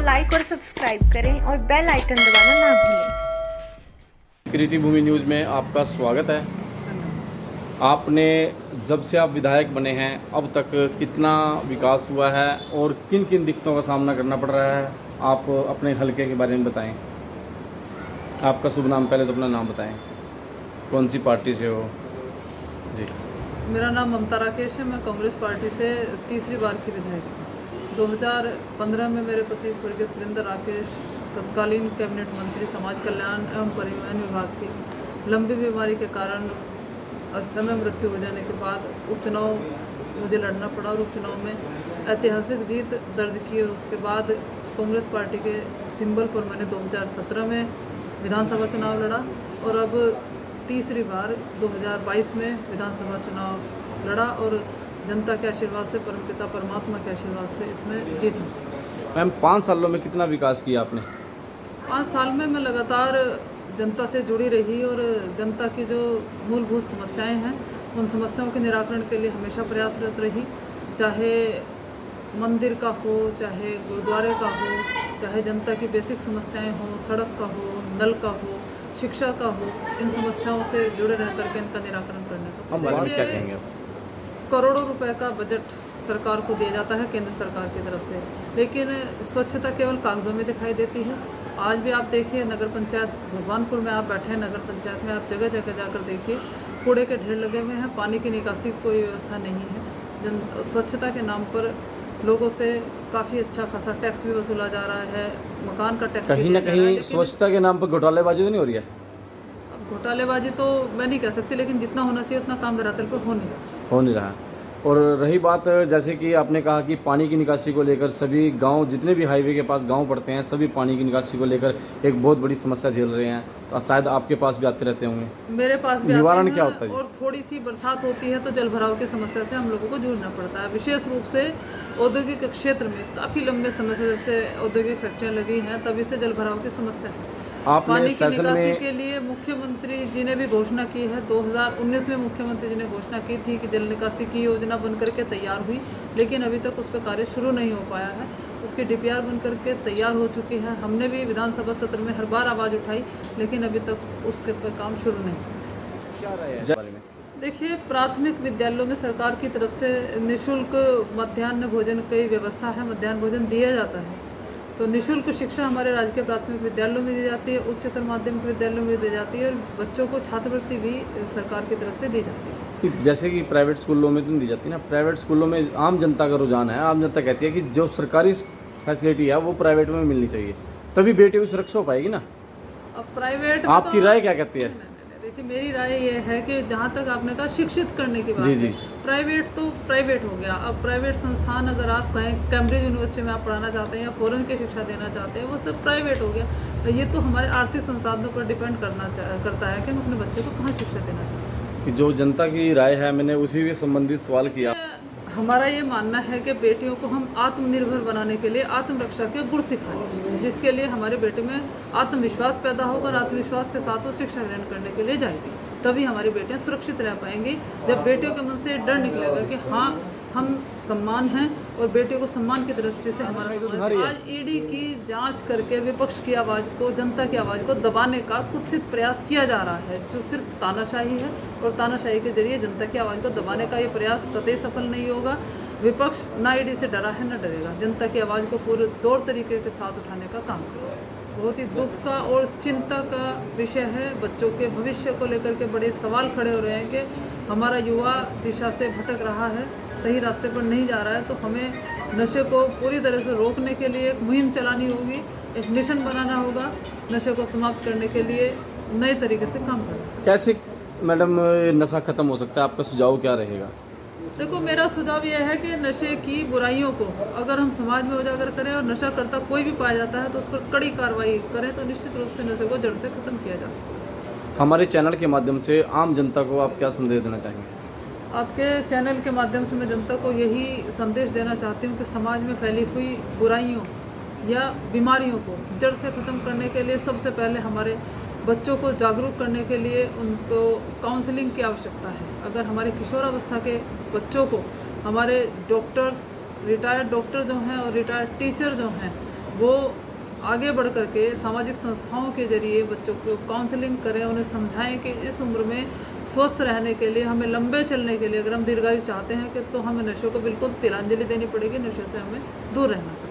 को लाइक और सब्सक्राइब करें और बेल आइकन दबाना ना भूलें। कृति भूमि न्यूज़ में आपका स्वागत है। आपने जब से आप विधायक बने हैं अब तक कितना विकास हुआ है और किन किन दिक्कतों का सामना करना पड़ रहा है, आप अपने हलके के बारे में बताएं। आपका शुभ नाम, पहले तो अपना नाम बताएं, कौन सी पार्टी से हो जी। मेरा नाम ममता राकेश है। मैं कांग्रेस पार्टी से तीसरी बार की विधायक हूँ। 2015 में मेरे पति स्वर्गीय सुरेंद्र राकेश तत्कालीन कैबिनेट मंत्री समाज कल्याण एवं परिवहन विभाग की लंबी बीमारी के कारण अस्थमय मृत्यु हो जाने के बाद उपचुनाव मुझे लड़ना पड़ा और उपचुनाव में ऐतिहासिक जीत दर्ज की। और उसके बाद कांग्रेस पार्टी के सिंबल पर मैंने 2017 में विधानसभा चुनाव लड़ा और अब तीसरी बार 2022 में विधानसभा चुनाव लड़ा और जनता के आशीर्वाद से, परमपिता परमात्मा के आशीर्वाद से इसमें जीत हासिल। मैम 5 सालों में कितना विकास किया आपने? 5 साल में मैं लगातार जनता से जुड़ी रही और जनता की जो मूलभूत समस्याएं हैं उन समस्याओं के निराकरण के लिए हमेशा प्रयासरत रही। चाहे मंदिर का हो, चाहे गुरुद्वारे का हो, चाहे जनता की बेसिक समस्याएं हो, सड़क का हो, नल का हो, शिक्षा का हो, इन समस्याओं से जुड़े रह करके इनका निराकरण करने का क्या कहेंगे आप? करोड़ों रुपए का बजट सरकार को दिया जाता है केंद्र सरकार की तरफ से, लेकिन स्वच्छता केवल कागजों में दिखाई देती है। आज भी आप देखिए नगर पंचायत भगवानपुर में आप बैठे हैं, नगर पंचायत में आप जगह जगह जाकर देखिए कूड़े के ढेर लगे हुए हैं, पानी की निकासी की कोई व्यवस्था नहीं है। स्वच्छता के नाम पर लोगों से काफ़ी अच्छा खासा टैक्स भी वसूला जा रहा है, मकान का टैक्स कहीं ना कहीं स्वच्छता के नाम पर घोटालेबाजी तो नहीं हो रही है? घोटालेबाजी तो मैं नहीं कह सकती, लेकिन जितना होना चाहिए उतना काम धरातल पर हो नहीं रहा। और रही बात, जैसे कि आपने कहा कि पानी की निकासी को लेकर सभी गांव, जितने भी हाईवे के पास गांव पड़ते हैं, सभी पानी की निकासी को लेकर एक बहुत बड़ी समस्या झेल रहे हैं। तो शायद आपके पास भी आते रहते होंगे। मेरे पास भी निवारण क्या होता है? और थोड़ी सी बरसात होती है तो जल भराव की समस्या से हम लोगों को जूझना पड़ता है। विशेष रूप से औद्योगिक क्षेत्र में काफ़ी लंबे समय से जब से औद्योगिक फैक्ट्रियाँ लगी हैं तभी से जल भराव की समस्या है। आपने पानी की सेशन निकासी में के लिए मुख्यमंत्री जी ने भी घोषणा की है। 2019 में मुख्यमंत्री जी ने घोषणा की थी कि जल निकासी की योजना बन करके तैयार हुई, लेकिन अभी तक उस पर कार्य शुरू नहीं हो पाया है। उसकी डीपीआर बन करके तैयार हो चुकी है। हमने भी विधानसभा सत्र में हर बार आवाज़ उठाई, लेकिन अभी तक उसके पर काम शुरू नहीं। क्या राय है इस बारे में? देखिए, प्राथमिक विद्यालयों में सरकार की तरफ से निःशुल्क मध्याह्न भोजन की व्यवस्था है, मध्याह्न भोजन दिया जाता है। तो निःशुल्क शिक्षा हमारे राज्य के प्राथमिक विद्यालयों में दी जाती है, उच्चतर माध्यमिक विद्यालयों में दी जाती है और बच्चों को छात्रवृत्ति भी सरकार की तरफ से दी जाती है। कि जैसे कि प्राइवेट स्कूलों में तो नहीं दी जाती ना, प्राइवेट स्कूलों में आम जनता का रुझान है। आम जनता कहती है कि जो सरकारी फैसिलिटी है वो प्राइवेट में मिलनी चाहिए, तभी बेटियों की सुरक्षा हो पाएगी ना। अब प्राइवेट आपकी राय क्या कहती है? देखिए, मेरी राय ये है कि जहाँ तक आपने कहा शिक्षित करने की बात जी। है, प्राइवेट तो प्राइवेट हो गया। अब प्राइवेट संस्थान अगर आप कहें कैम्ब्रिज यूनिवर्सिटी में आप पढ़ाना चाहते हैं या फॉरेन की शिक्षा देना चाहते हैं, वो सब प्राइवेट हो गया। तो ये तो हमारे आर्थिक संसाधनों पर डिपेंड करता है कि हम अपने बच्चे को कहाँ शिक्षा देना चाहते हैं। कि जो जनता की राय है, मैंने उसी से संबंधित सवाल किया। हमारा ये मानना है कि बेटियों को हम आत्मनिर्भर बनाने के लिए आत्मरक्षा के गुण सिखाएं, जिसके लिए हमारे बेटे में आत्मविश्वास पैदा होगा और आत्मविश्वास के साथ वो शिक्षा ग्रहण करने के लिए जाएगी। तभी हमारी बेटियां सुरक्षित रह पाएंगी। जब बेटियों के मन से डर निकलेगा कि हाँ हम सम्मान हैं और बेटियों को सम्मान की दृष्टि से हमारा आज ईडी की जांच करके विपक्ष की आवाज़ को, जनता की आवाज़ को दबाने का कुत्सित प्रयास किया जा रहा है, जो सिर्फ तानाशाही है। और तानाशाही के जरिए जनता की आवाज़ को दबाने का ये प्रयास कतई सफल नहीं होगा। विपक्ष ना ईडी से डरा है, न डरेगा। जनता की आवाज़ को पूरे जोर तरीके के साथ उठाने का काम करेगा। बहुत ही दुख का और चिंता का विषय है। बच्चों के भविष्य को लेकर के बड़े सवाल खड़े हो रहे हैं कि हमारा युवा दिशा से भटक रहा है, सही रास्ते पर नहीं जा रहा है। तो हमें नशे को पूरी तरह से रोकने के लिए एक मुहिम चलानी होगी, एक मिशन बनाना होगा। नशे को समाप्त करने के लिए नए तरीके से काम करना। कैसे मैडम नशा खत्म हो सकता है? आपका सुझाव क्या रहेगा? देखो, मेरा सुझाव यह है कि नशे की बुराइयों को अगर हम समाज में उजागर करें और नशा करता कोई भी पाया जाता है तो उस पर कड़ी कार्रवाई करें तो निश्चित रूप से नशे को जड़ से खत्म किया जा सकता है। हमारे चैनल के माध्यम से आम जनता को आप क्या संदेश देना चाहेंगे? आपके चैनल के माध्यम से मैं जनता को यही संदेश देना चाहती हूँ कि समाज में फैली हुई बुराइयों या बीमारियों को जड़ से ख़त्म करने के लिए सबसे पहले हमारे बच्चों को जागरूक करने के लिए उनको काउंसलिंग की आवश्यकता है। अगर हमारे किशोरावस्था के बच्चों को हमारे डॉक्टर्स, रिटायर्ड डॉक्टर जो हैं और रिटायर्ड टीचर जो हैं, वो आगे बढ़ करके सामाजिक संस्थाओं के जरिए बच्चों को काउंसलिंग करें, उन्हें समझाएं कि इस उम्र में स्वस्थ रहने के लिए, हमें लंबे चलने के लिए, अगर हम दीर्घायु चाहते हैं कि तो हमें नशे को बिल्कुल तिलांजलि देनी पड़ेगी, नशे से हमें दूर रहना पड़ेगा।